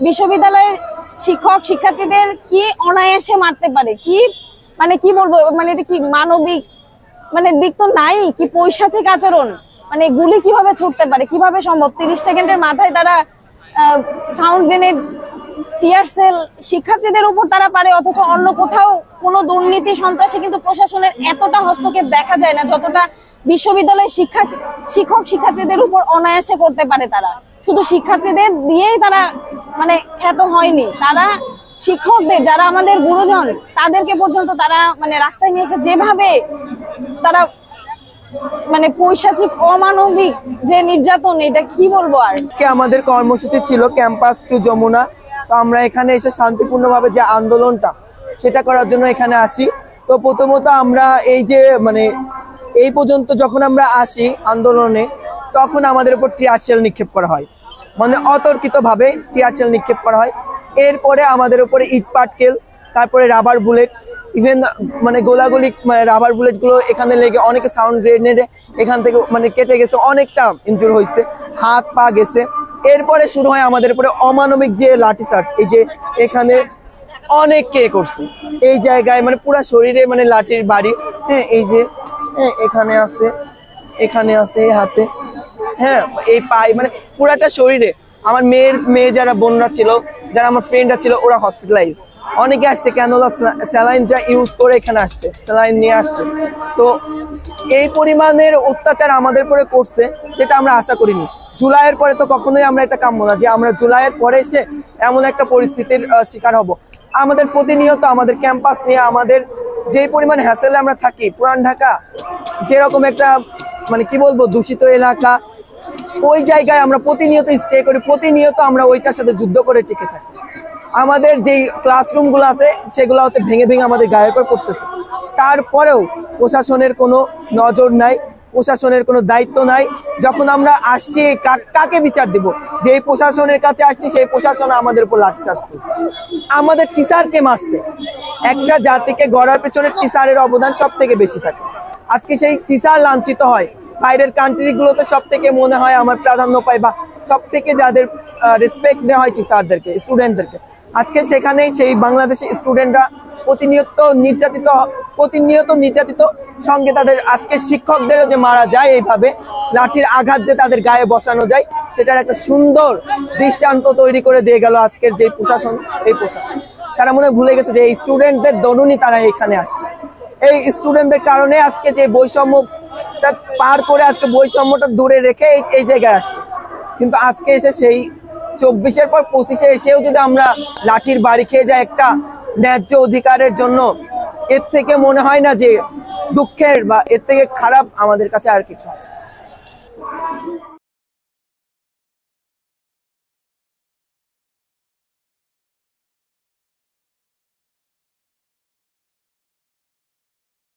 বিশ্ববিদ্যালয়ের শিক্ষক শিক্ষার্থীদের কি অনায়াসে মারতে পারে, কি মানে কি বলবো, মানে এটা কি মানবিক মানে দিক তো নাই, কি পৈশাচিক আচরণ, মানে গুলি কিভাবে ছুটতে পারে, কিভাবে সম্ভব? 30 সেকেন্ডের মাথায় তারা সাউন্ড গ্রেনেড, টিয়ার সেল শিক্ষার্থীদের উপর তারা পারে, অথচ অন্য কোথাও কোনো দুর্নীতি সন্ত্রাসে কিন্তু প্রশাসনের এতটা হস্তক্ষেপ দেখা যায় না যতটা বিশ্ববিদ্যালয়ের শিক্ষক শিক্ষার্থীদের উপর অনায়াসে করতে পারে তারা। শুধু শিক্ষার্থীদের দিয়েই তারা মানে খ্যাত হয়নি, তারা শিক্ষকদের যারা আমাদের গুরুজন তাদেরকে পর্যন্ত তারা মানে রাস্তায় নিয়ে এসে যেভাবে তারা মানে পৈশাচিক অমানবিক যে নির্যাতন, এটা কি বলবো আর। আমাদের কর্মসূচি ছিল ক্যাম্পাস টু যমুনা। তো আমরা এখানে এসে শান্তিপূর্ণভাবে যে আন্দোলনটা সেটা করার জন্য এখানে আসি। তো প্রথমত আমরা এই যে মানে এই পর্যন্ত যখন আমরা আসি আন্দোলনে, তখন আমাদের উপর টিয়ার শেল নিক্ষেপ করা হয়, মানে অতর্কিতভাবে টিয়ার শেল নিক্ষেপ করা হয়। এরপরে আমাদের উপরে ইট পাটকেল, তারপরে রাবার বুলেট, ইভেন মানে গোলাগুলি মানে রাবার বুলেটগুলো এখানে লেগে অনেকে সাউন্ড গ্রেনেডে এখান থেকে মানে কেটে গেছে, অনেকটা ইনজুর হয়েছে, হাত পা গেছে। এরপরে শুরু হয় আমাদের উপরে অমানবিক যে লাঠিচার্জ, এই যে এখানে অনেক কে করছে এই জায়গায়, মানে পুরো শরীরে মানে লাঠির বাড়ি। হ্যাঁ, এই যে এখানে আছে, এখানে আছে এই হাতে, হ্যাঁ এই পায়ে, মানে পুরাটা শরীরে। আমার মেয়ে যারা বোনরা ছিল, যারা আমার ফ্রেন্ডরা ছিল, ওরা হসপিটালাইজ, অনেকে আসছে ক্যানোলা স্যালাইন যা ইউজ করে এখানে আসছে, স্যালাইন নিয়ে আসছে। তো এই পরিমাণের অত্যাচার আমাদের উপরে করছে যেটা আমরা আশা করিনি। জুলাইয়ের পরে তো কখনোই আমরা এটা কাম্য না যে আমরা জুলাইয়ের পরে এসে এমন একটা পরিস্থিতির শিকার হব। আমাদের প্রতিনিয়ত আমাদের ক্যাম্পাস নিয়ে আমাদের যেই পরিমাণ হ্যাসেলে আমরা থাকি, পুরান ঢাকা যেরকম একটা মানে কি বলবো দূষিত এলাকা, ওই জায়গায় আমরা প্রতিনিয়ত স্টে করি, প্রতিনিয়ত আমরা ওইটার সাথে যুদ্ধ করে টিকে থাকি। আমাদের যেই ক্লাসরুমগুলো আছে সেগুলো হচ্ছে ভেঙে ভেঙে আমাদের গায়ের উপর পড়তেছে। তারপরেও প্রশাসনের কোনো নজর নাই, প্রশাসনের কোনো দায়িত্ব নাই। যখন আমরা আসছি কাকে বিচার দিব? যেই প্রশাসনের কাছে আসছি সেই প্রশাসন আমাদের উপর লাঠিচার্জ করবে। আমাদের টিচারকে মারছে। একটা জাতিকে গড়ার পেছনে টিচারের অবদান সব থেকে বেশি থাকে। আজকে সেই টিচার লাঞ্ছিত হয়। বাইরের কান্ট্রিগুলোতে সব থেকে মনে হয় আমার প্রাধান্য পায় বা সব থেকে যাদের রেসপেক্ট দেওয়া হয় টিচারদেরকে, স্টুডেন্টদেরকে, আজকে সেখানে সেই বাংলাদেশের স্টুডেন্টরা প্রতিনিয়ত নির্যাতিত, সঙ্গে তাদের আজকে শিক্ষকদেরও যে মারা যায় এইভাবে লাঠির আঘাত যে তাদের গায়ে বসানো যায়, সেটার একটা সুন্দর দৃষ্টান্ত তৈরি করে দিয়ে গেল আজকের যে প্রশাসন। এই প্রশাসন তারা মনে ভুলে গেছে যে এই স্টুডেন্টদের দরুনই তারা এখানে আসছে। এই স্টুডেন্টদের কারণে আজকে যে বৈষম্যটা পার করে আজকে বৈষম্যটা দূরে রেখে এই জায়গায় আসছে। কিন্তু আজকে এসে সেই 24-এর পর 25-এ এসেও যদি আমরা লাঠির বাড়ি খেয়ে যাই একটা ন্যায্য অধিকারের জন্য, এর থেকে মনে হয় না যে দুঃখের বা এর থেকে খারাপ আমাদের কাছে আর কিছু আছে।